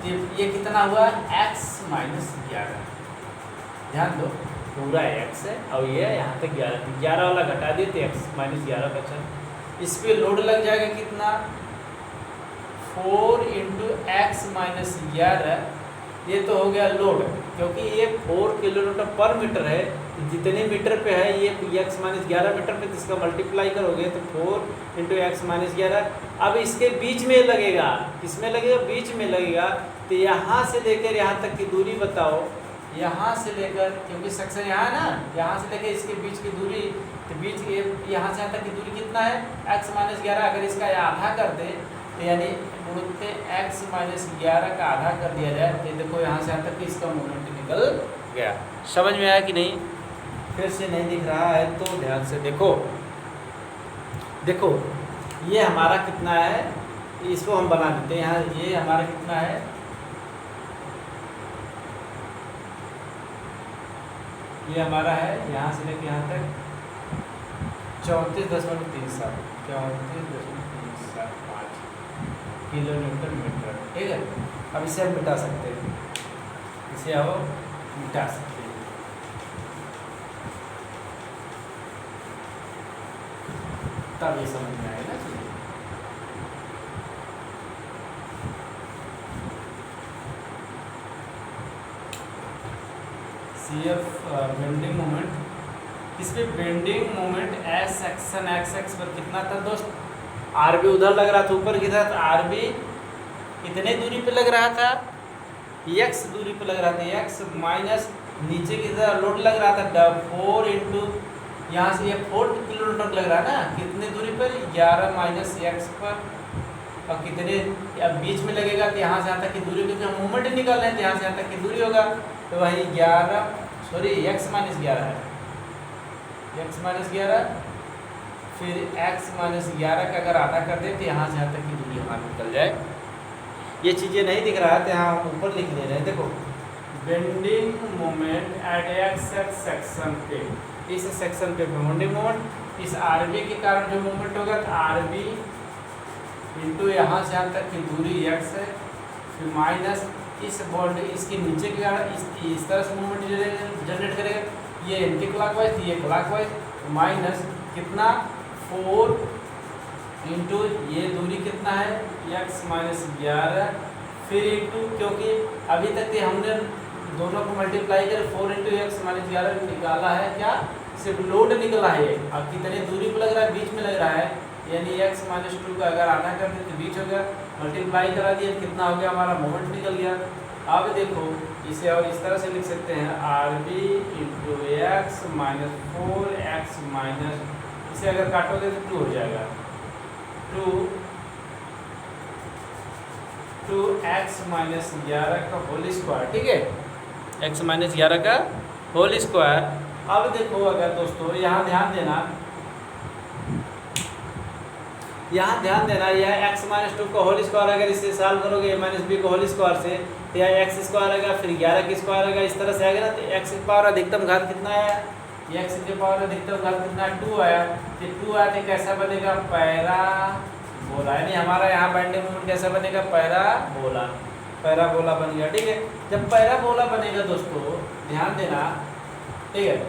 [SPEAKER 1] ये कितना हुआ, x माइनस 11, ध्यान दो पूरा x है, और ये यहाँ तक 11 वाला घटा दिए तो x माइनस 11 बचा। इस पे लोड लग जाएगा कितना, 4 इंटू एक्स माइनस 11, ये तो हो गया लोड, क्योंकि ये 4 किलोमीटर पर मीटर है, जितने मीटर पे है ये x माइनस 11 मीटर पे, तो इसका मल्टीप्लाई करोगे तो 4 इंटू एक्स माइनस 11। अब इसके बीच में लगेगा, किसमें लगेगा, बीच में लगेगा, तो यहाँ से लेकर यहाँ तक की दूरी बताओ, यहाँ से लेकर, क्योंकि सेक्शन यहाँ है ना, यहाँ से लेकर इसके बीच की दूरी, तो बीच यहाँ से यहाँ तक की दूरी कितना है, x माइनस 11। अगर इसका आधा कर दे तो यानी बोलते x माइनस 11 का आधा कर दिया जाए, तो देखो यहाँ से यहाँ तक इसका मोमेंट निकल गया। समझ में आया कि नहीं, फिर से नहीं दिख रहा है तो ध्यान से देखो। देखो ये हमारा कितना है, इसको हम बना देते हैं यहाँ, ये हमारा कितना है, ये हमारा है यहाँ से लेकर यहाँ तक 34.37, 34.375 किलोमीटर मीटर, ठीक है। अब इसे हम मिटा सकते हैं, इसे आओ मिटा सकते हैं, तब ये समझ में आएगा। CF बेंडिंग मोमेंट, इस पे bending moment S section x पर कितना था दोस्त, RB उधर लग रहा था ऊपर की तरफ, RB कितने दूरी पे लग रहा था, x दूरी पे लग रहा था, x माइनस नीचे की तरफ लोड लग रहा था 4 इंटू यहाँ से ये 4 किलोमीटर लग रहा है ना, कितने दूरी पर, 11 माइनस x पर, और कितने अब बीच में लगेगा तो यहाँ से यहाँ तक की दूरी, क्योंकि हम मोमेंट निकाल रहे हैं तो यहाँ से यहाँ तक की दूरी होगा, तो वही 11 सॉरी x माइनस 11 है, x माइनस 11, फिर x माइनस 11 का अगर आधा कर दे तो यहाँ से यहाँ तक की दूरी हमारी निकल जाए। ये चीज़ें नहीं दिख रहा है तो यहाँ हम ऊपर लिख ले रहे हैं। देखो bending moment eight x section पे, इस सेक्शन पे बेंडिंग मोमेंट इस आरबी के कारण जो मोमेंट होगा तो आरबी इंटू यहाँ से यहाँ तक की दूरी x है, फिर माइनस इस बॉन्ड इसके नीचे के कारण इस तरह से मूवमेंट जनरेट करेगा, ये एंटी क्लॉकवाइज ये क्लॉकवाइज, माइनस कितना 4 इंटू ये दूरी कितना है x माइनस 11, फिर इंटू क्योंकि अभी तक के हमने दोनों को मल्टीप्लाई कर 4 इंटू एक्स माइनस 11 निकाला है, क्या सिर्फ लोड निकला है। अब कितने दूरी पर लग रहा है, बीच में लग रहा है, यानी x माइनस 2 का अगर आधा कर दें तो बीच हो गया, मल्टीप्लाई करा दिया कितना हो गया हमारा मोमेंट निकल गया। अब देखो इसे और इस तरह से लिख सकते हैं R B into x minus 4 x minus, इसे अगर काटोगे तो 2 हो जाएगा, 2 एक्स माइनस 11 का होल स्क्वायर, ठीक है, एक्स माइनस 11 का होल स्क्वायर। अब देखो अगर दोस्तों यहाँ ध्यान देना, यह x माइनस 2 का होल स्क्वायर अगर इससे सॉल्व करोगे a माइनस बी का होल स्क्वायर से तो यह x स्क्वायर आएगा, फिर 11 का स्क्वायर आएगा, इस तरह से आएगा ना। तो x की पावर अधिकतम घात कितना आया, x की पावर अधिकतम घात कितना 2 आया। तो 2 आया तो कैसा बनेगा पैराबोला, यानी हमारा यहाँ बेंडिंग मोमेंट कैसा बनेगा पैराबोला बन गया, ठीक है। जब पैराबोला बनेगा दोस्तों ध्यान देना, ठीक है,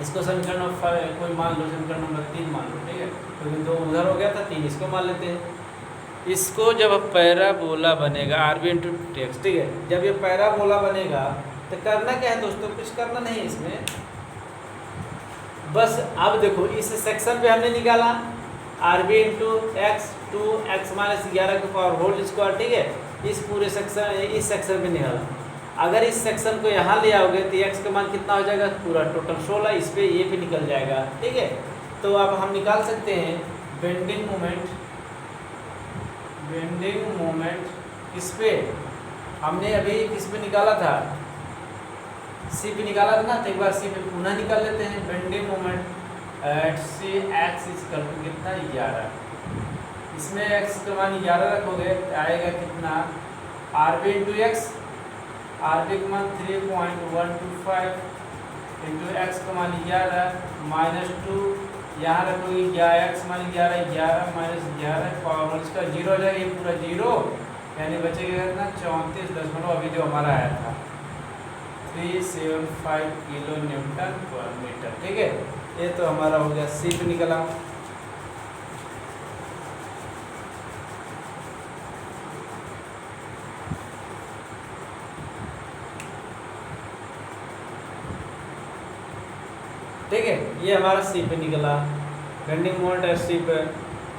[SPEAKER 1] इसको समीकरण कोई मान लो, समीकरण नंबर 3 मान लो, ठीक है, क्योंकि 2 उधर हो गया था 3 इसको मान लेते हैं। इसको जब पैराबोला बनेगा आर बी इंटू टेक्स, ठीक है, जब ये पैराबोला बनेगा तो करना क्या है दोस्तों, कुछ करना नहीं इसमें, बस अब देखो इस सेक्शन पे हमने निकाला R B into x 2 x minus 11 का पावर होल स्क्वायर, ठीक है, इस पूरे सेक्शन इस सेक्शन पे निकाला। अगर इस सेक्शन को यहाँ ले आओगे तो x का मान कितना हो जाएगा, पूरा टोटल 16, इस पे ये भी निकल जाएगा, ठीक है। तो अब हम निकाल सकते हैं बेंडिंग मोमेंट किस पे, हमने अभी किस पे निकाला था, सी पे निकाला था ना, तो एक बार सी पे पुनः निकाल लेते हैं। Bending moment at C x equal to कितना 11, इसमें x का मान 11 रखोगे आएगा कितना R B into x, R B का मान 3.125 इंटू एक्स का मान 11 माइनस 2, यहाँ रखोगे x मान 11 माइनस 11 पावर इसका 0 हो जाएगा, ये पूरा 0, यानी बचेगा कितना 34 अभी जो हमारा आया था 375 किलो न्यूटन पर मीटर, ठीक है। ये तो हमारा हो गया सी पे निकला। ठीक है, ये हमारा सी पे निकला, बेंडिंग मोमेंट है सी पे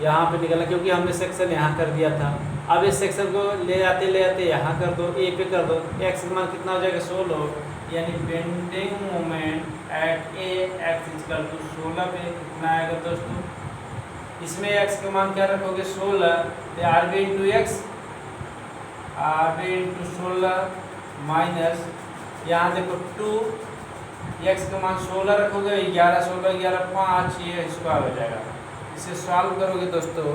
[SPEAKER 1] यहाँ पे निकला, क्योंकि हमने सेक्शन यहाँ कर दिया था। अब इस सेक्शन को ले आते यहाँ कर दो, ए पे कर दो, एक्स का मान कितना हो जाएगा 16, यानी bending moment at A x equal to 16 पे कितना आएगा दोस्तों, इसमें एक्स का मान क्या रखोगे 16, तो R B into x, R B into 16 minus यहाँ देखो 2, एक्स का मान 16 रखोगे, 11 16 11 5, ये स्क्वायर हो जाएगा। इसे सॉल्व करोगे दोस्तों,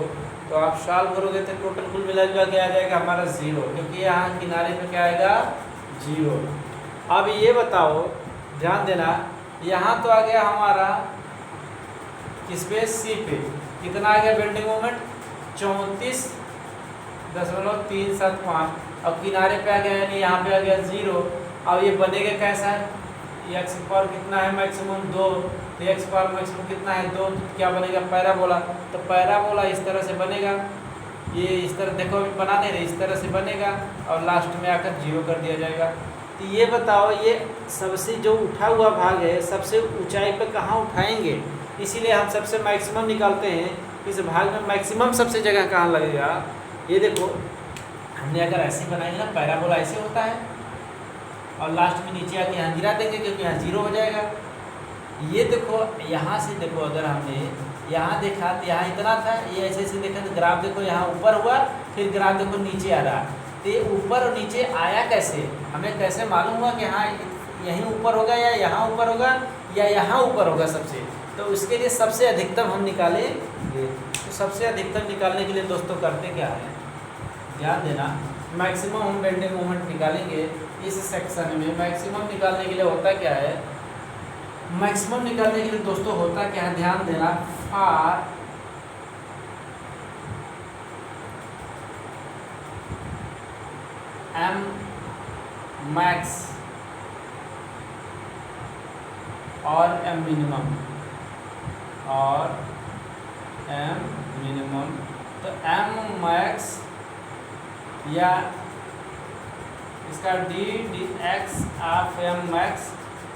[SPEAKER 1] तो आप सॉल्व करोगे तो टोटल कुल मिला जुला के आ जाएगा हमारा 0, क्योंकि यहाँ किनारे पे क्या आएगा 0। अब ये बताओ, ध्यान देना, यहाँ तो आ गया हमारा किस पे सी पे, कितना आ गया बेंडिंग मोमेंट 34.375, अब किनारे पे आ गया यानी यहाँ पे आ गया 0। अब ये बनेगा कैसा है, एक्स पावर कितना है मैक्सिमम 2, तो एक्स पावर मैक्सिमम कितना है 2, तो क्या बनेगा पैराबोला। तो पैराबोला इस तरह से बनेगा, ये इस तरह देखो अभी बना दे रहे, इस तरह से बनेगा और लास्ट में आकर 0 कर दिया जाएगा। तो ये बताओ, ये सबसे जो उठा हुआ भाग है सबसे ऊंचाई पे कहाँ उठाएंगे, इसीलिए हम सबसे मैक्सिमम निकालते हैं, इस भाग में मैक्सिमम सबसे जगह कहाँ लगेगा। ये देखो हमने अगर ऐसे बनाएंगे ना, पैराबोला ऐसे होता है और लास्ट में नीचे आके यहाँ गिरा देंगे, क्योंकि यहाँ 0 हो जाएगा। ये देखो यहाँ से देखो, अगर हमने यहाँ देखा तो यहाँ इतना था, ये ऐसे ऐसे देखा तो ग्राफ देखो यहाँ ऊपर हुआ, फिर ग्राफ देखो नीचे आ रहा, तो ये ऊपर और नीचे आया कैसे, हमें कैसे मालूम हुआ कि हाँ यहीं ऊपर होगा या यहाँ ऊपर होगा, या यहाँ ऊपर होगा सबसे, तो उसके लिए सबसे अधिकतम हम निकालेंगे। तो सबसे अधिकतम निकालने के लिए दोस्तों करते क्या है, ध्यान देना, मैक्सिमम हम बेंडिंग मोमेंट निकालेंगे इस सेक्शन में। मैक्सिमम निकालने के लिए होता क्या है, मैक्सिमम निकालने के लिए दोस्तों होता क्या है, ध्यान देना, फॉर एम मैक्स और एम मिनिमम और एम मिनिमम, तो एम मैक्स या इसका D x of M max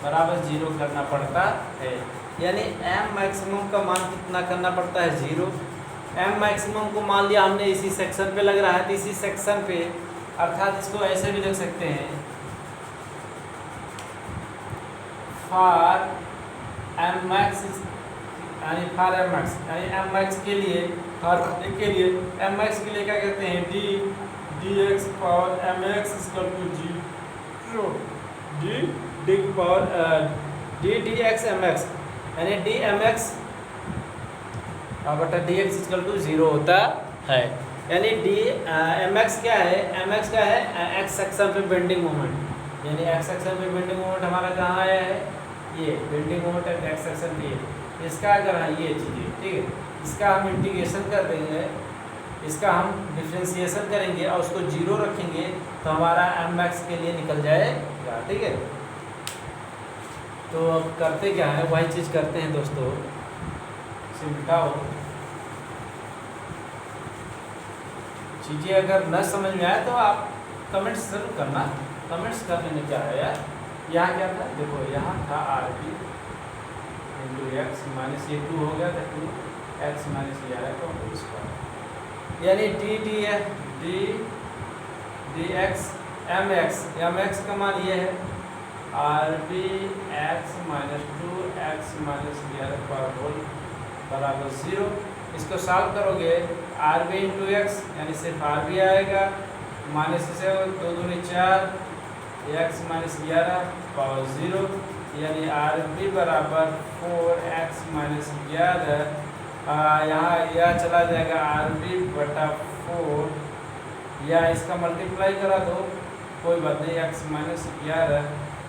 [SPEAKER 1] बराबर 0 करना पड़ता है। यानी एम मैक्सिमम का मान कितना करना पड़ता है, 0। एम मैक्सिमम को मान लिया हमने इसी सेक्शन पे लग रहा है, तो इसी सेक्शन पे, अर्थात इसको ऐसे भी लिख सकते हैं, फॉर एम मैक्स यानी फॉर एम मैक्स, यानी एम मैक्स के लिए, हर के लिए एम मैक्स के लिए क्या कहते हैं, D x power M x equal to 0, D power D x M x, यानी डी एम एक्स बटा डी एक्स इक्वल टू 0 होता है। यानी डी एम एक्स क्या है, एम एक्स क्या है, एक्स सेक्शन पे बेंडिंग मोमेंट, यानी एक्स सेक्शन पे बेंडिंग मोमेंट हमारा कहाँ आया है, ये बेंडिंग मोमेंट एक्स सेक्शन पे, इसका अगर है ये चीज़ें, ठीक है, इसका हम इंटीग्रेशन कर देंगे, इसका हम डिफ्रेंशिएशन करेंगे और उसको 0 रखेंगे, तो हमारा एम एक्स के लिए निकल जाएगा, ठीक है। तो अब करते क्या है, वही चीज़ करते हैं दोस्तों, सिमटाओ चीज़ें अगर न समझ में आए तो आप कमेंट्स जरूर करना, कमेंट्स करने में क्या है यार। यहाँ क्या था, देखो यहाँ था R P into x minus ये 2 हो गया था, 2 एक्स माइनस ये आया तो इसका, यानी डी एक्स एम एक्स का मान ये है, R B x minus 2 x minus 11 का होल बराबर 0। इसको सॉल्व करोगे, आर बी इंटू एक्स यानी सिर्फ आर बी आएगा, माइनस से 2 दूनी 4 एक्स माइनस 11 पावर 0, यानी आर बी बराबर 4 एक्स माइनस 11, यहाँ यह चला जाएगा आर बी बटा 4, या इसका मल्टीप्लाई करा दो, कोई बात नहीं, एक्स माइनस 11,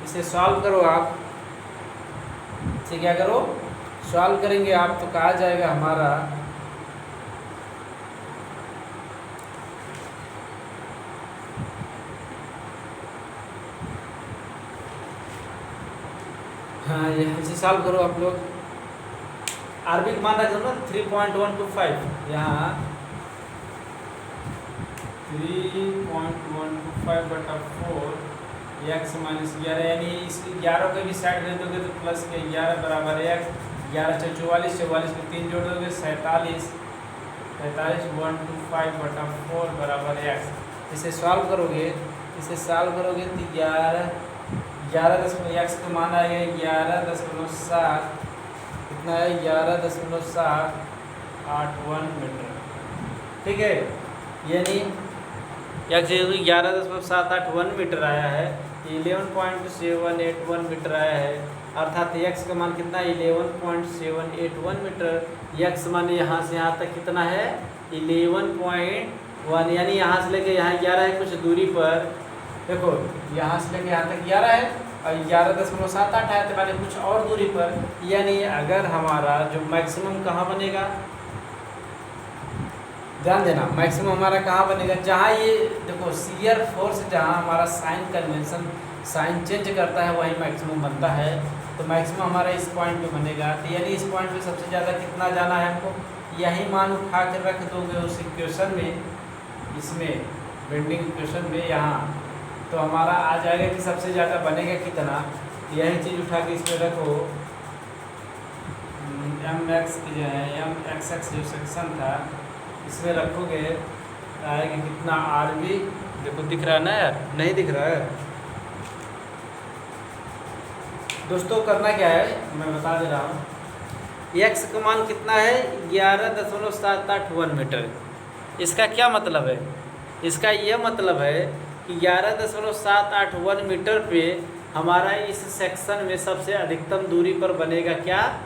[SPEAKER 1] इसे सॉल्व करो आप, इसे क्या करो, सॉल्व करेंगे आप, तो कहा जाएगा हमारा हाँ, ये इसे सॉल्व करो आप लोग, आर बी मान रखो ना 3.125, यहाँ 3.125 बटा 4 एक्स माइनस 11, यानी इस 11 को भी साइड भेज दोगे तो प्लस के 11 बराबर एक्स, 11 से 44, 44 को 3 जोड़ दोगे 47, 125 बटा 4 बराबर एक्स। इसे सॉल्व करोगे, तो 11 एक्स का मान आएगा 11.7, कितना है 11.781 मीटर, ठीक है, यानी एक्स 11.781 मीटर आया है, 11.781 मीटर आया है, अर्थात एक्स का मान कितना, 11.781 मीटर। एक्स मान यहाँ से यहाँ तक कितना है, 11.1, यानी यहाँ से लेके यहाँ 11 है, कुछ दूरी पर देखो, यहाँ से लेके यहाँ तक 11 है और 11.78 है, तो मैंने कुछ और दूरी पर, यानी अगर हमारा जो मैक्सिमम कहाँ बनेगा, ध्यान देना, मैक्सिमम हमारा कहाँ बनेगा, जहाँ ये देखो शियर फोर्स, जहाँ हमारा साइन कन्वेंशन साइन चेंज करता है वही मैक्सिमम बनता है, तो मैक्सिमम हमारा इस पॉइंट पे बनेगा, तो यानी इस पॉइंट पे सबसे ज़्यादा कितना जाना है हमको, यही मान उठा कर रख दोगे उस इक्वेशन में, इसमें बेंडिंग इक्वेशन में यहाँ, तो हमारा आ जाएगा कि सबसे ज़्यादा बनेगा कितना, यही चीज़ उठा के इसमें रखो, एम एक्स की जो है एम एक्स एक्स जो सेक्शन था इसमें रखोगे, आएगा कितना, आर बी देखो दिख रहा है ना यार, नहीं दिख रहा है दोस्तों, करना क्या है मैं बता दे रहा हूँ, एक्स का मान कितना है 11.781 मीटर। इसका क्या मतलब है, इसका यह मतलब है कि 11.781 मीटर पे हमारा इस सेक्शन में सबसे अधिकतम दूरी पर बनेगा क्या,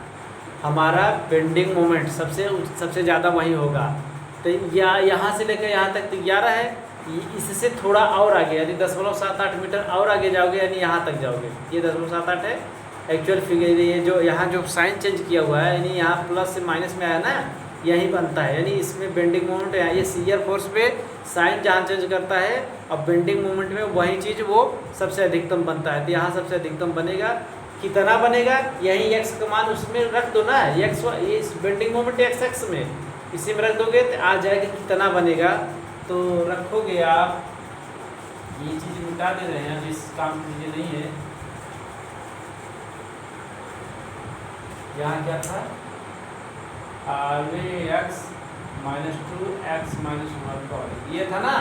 [SPEAKER 1] हमारा बेंडिंग मोमेंट सबसे ज़्यादा वही होगा। तो यहाँ से लेकर यहाँ तक तो 11 है, इससे थोड़ा और आगे यानी 0.78 मीटर और आगे जाओगे यानी यहाँ तक जाओगे, ये 0.78 है एक्चुअल फिगर। ये जो यहाँ जो साइन चेंज किया हुआ है यानी यहाँ प्लस से माइनस में आया ना, यही बनता है, यानी इसमें बेंडिंग मोमेंट है। ये शियर फोर्स पे साइन जहाँ चेंज करता है, अब बेंडिंग मोमेंट में वही चीज़ वो सबसे अधिकतम बनता है। तो यहाँ सबसे अधिकतम बनेगा, कितना बनेगा, यही एक्स का मान उसमें रख दो ना, एक्स ये बेंडिंग मोमेंट एक्स में इसी में रख दोगे तो आ जाएगा कितना बनेगा। तो रखोगे आप, ये चीज़ मिटा दे रहे हैं, इस काम की चीज़ें नहीं है। यहाँ क्या था, RB x minus 2 x minus 1 ये था ना।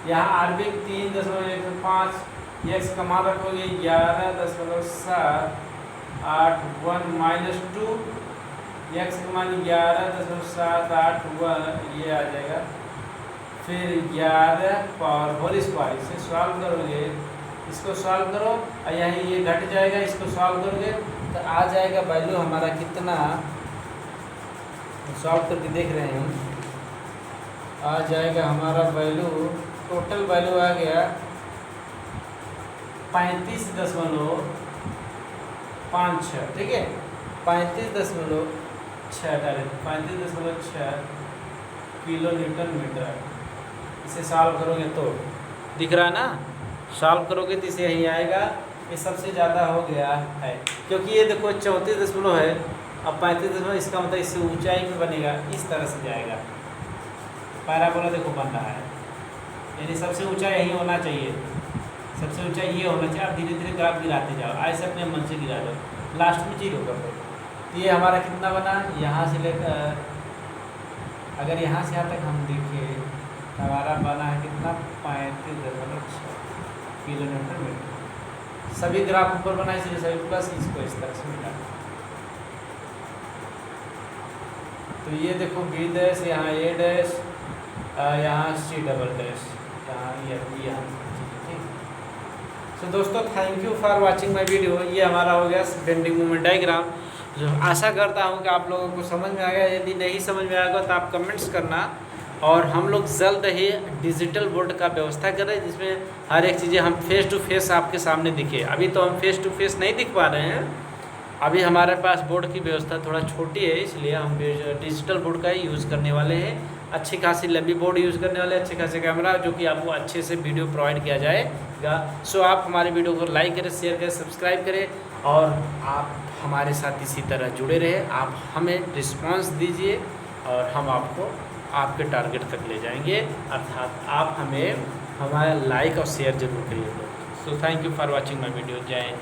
[SPEAKER 1] यहाँ आरबी 3.15, एक्स का मान रखोगे 11.7 81 माइनस 2 एक्स का मान 11.781 ये आ जाएगा। फिर 11 पावर होल स्क्वायर, इसे सॉल्व करोगे, इसको सॉल्व करो और यहाँ ये घट जाएगा, इसको सॉल्व करोगे तो आ जाएगा वैल्यू हमारा कितना, सॉल्व करके देख रहे हैं हम, आ जाएगा हमारा वैल्यू, टोटल वैल्यू आ गया 35.56, ठीक है, 35.6 डायरेक्ट 35.6 किलो न्यूटन मीटर। इसे सॉल्व करोगे तो दिख रहा है ना, सॉल्व करोगे तो इसे यहीं आएगा, ये सबसे ज़्यादा हो गया है क्योंकि ये देखो 34 है, अब 35, इसका मतलब इससे ऊंचाई में बनेगा, इस तरह से जाएगा पैराबोला देखो बन रहा है, यानी सबसे ऊंचा यही होना चाहिए, सबसे ऊंचा ये होना चाहिए। आप धीरे धीरे ग्राफ गिराते जाओ, ऐसे अपने मन से गिरा दो, लास्ट में 0 कर दो। तो ये हमारा कितना बना, यहाँ से लेकर अगर यहाँ से यहाँ तक हम देखें हमारा बना है कितना 35.6 किलो न्यूटन मीटर। सभी ग्राफ ऊपर बना इसलिए सभी प्लस, इसको इस तरह से मिला। तो ये देखो बी डैश, यहाँ ए डैश, यहाँ सी डबल डैश, यहाँ ये यहाँ। तो दोस्तों thank you for watching my video. ये हमारा हो गया बेंडिंग मोमेंट डायग्राम, जो आशा करता हूँ कि आप लोगों को समझ में आ गया। यदि नहीं समझ में आएगा तो आप कमेंट्स करना, और हम लोग जल्द ही डिजिटल बोर्ड का व्यवस्था करें जिसमें हर एक चीज़ें हम फेस टू फेस आपके सामने दिखे। अभी तो हम फेस टू फेस नहीं दिख पा रहे हैं, अभी हमारे पास बोर्ड की व्यवस्था थोड़ा छोटी है, इसलिए हम डिजिटल बोर्ड का ही यूज़ करने वाले हैं। अच्छी खासी लंबी बोर्ड यूज़ करने वाले, अच्छे खासे कैमरा, जो कि आपको अच्छे से वीडियो प्रोवाइड किया जाएगा। सो आप हमारे वीडियो को लाइक करें, शेयर करें, सब्सक्राइब करें, और आप हमारे साथ इसी तरह जुड़े रहें। आप हमें रिस्पांस दीजिए और हम आपको आपके टारगेट तक ले जाएंगे, अर्थात आप हमें हमारा लाइक और शेयर जरूर करिए। So thank you for watching my video. जय हिंद।